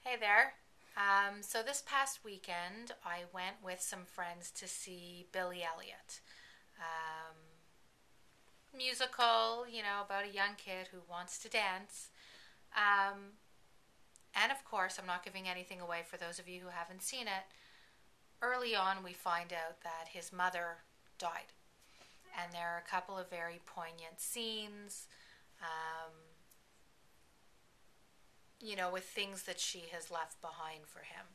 Hey there. So this past weekend, I went with some friends to see Billy Elliot. Um, Musical, about a young kid who wants to dance. Um, and of course, I'm not giving anything away for those of you who haven't seen it. Early on, we find out that his mother died. And there are a couple of very poignant scenes, um, with things that she has left behind for him.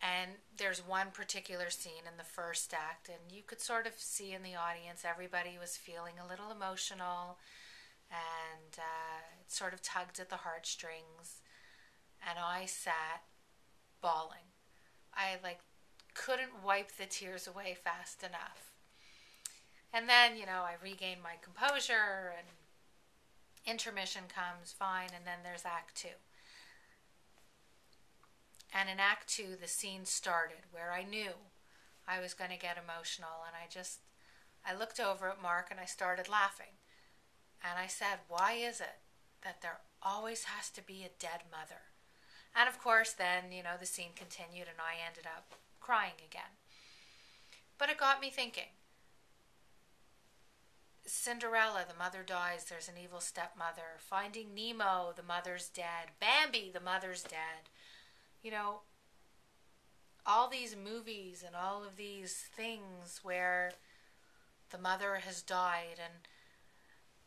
And there's one particular scene in the first act, and you could sort of see in the audience everybody was feeling a little emotional, and it sort of tugged at the heartstrings. And I sat bawling. I couldn't wipe the tears away fast enough. And then, I regained my composure, and intermission comes, fine, and then there's Act Two. And in Act Two, the scene started where I knew I was going to get emotional, and I looked over at Mark and I started laughing. And I said, why is it that there always has to be a dead mother? And of course, then, the scene continued and I ended up crying again. But it got me thinking. Cinderella, the mother dies, there's an evil stepmother. Finding Nemo, the mother's dead. Bambi, the mother's dead. You know, all these movies and all of these things where the mother has died, and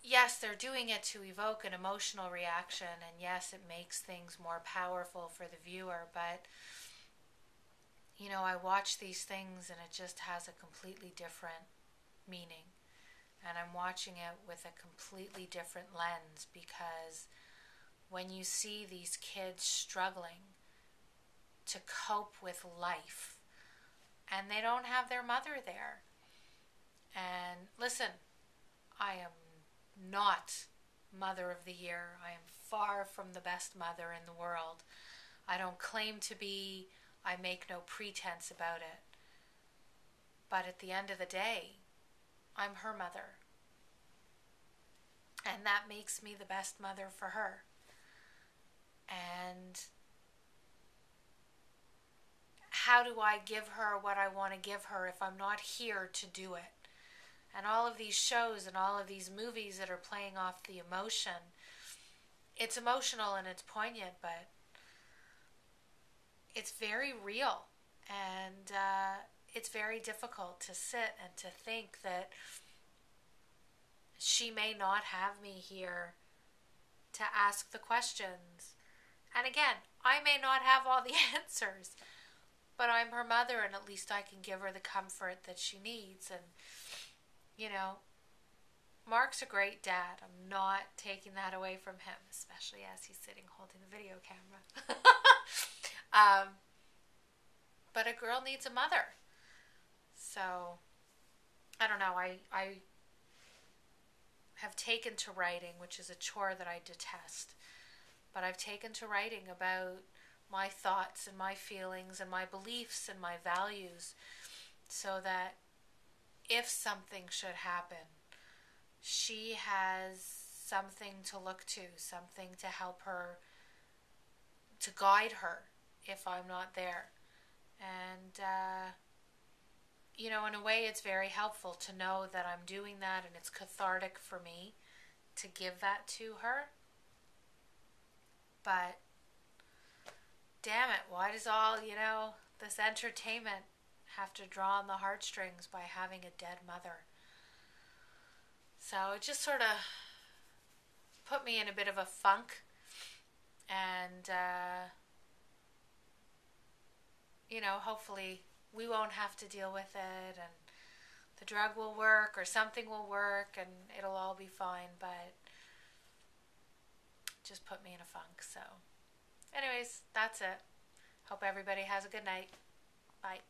yes, they're doing it to evoke an emotional reaction, and yes, it makes things more powerful for the viewer, but I watch these things and it just has a completely different meaning. And I'm watching it with a completely different lens, because when you see these kids struggling to cope with life and they don't have their mother there. And listen, I am not Mother of the Year. I am far from the best mother in the world. I don't claim to be. I make no pretense about it. But at the end of the day, I'm her mother. And that makes me the best mother for her. And how do I give her what I want to give her if I'm not here to do it? And all of these shows and all of these movies that are playing off the emotion, it's emotional and it's poignant, but it's very real. And it's very difficult to sit and to think that she may not have me here to ask the questions. And again, I may not have all the answers, but I'm her mother, and at least I can give her the comfort that she needs. And, Mark's a great dad. I'm not taking that away from him, especially as he's sitting holding the video camera. But a girl needs a mother. So, I don't know. I have taken to writing, which is a chore that I detest. But I've taken to writing about my thoughts and my feelings and my beliefs and my values, so that if something should happen, she has something to look to, something to help her, to guide her if I'm not there. And, in a way, it's very helpful to know that I'm doing that, and it's cathartic for me to give that to her. But damn it, why does all, this entertainment have to draw on the heartstrings by having a dead mother? So it just sort of put me in a bit of a funk. And, hopefully we won't have to deal with it, and the drug will work or something will work and it'll all be fine. But it just put me in a funk. So anyways, that's it. Hope everybody has a good night. Bye.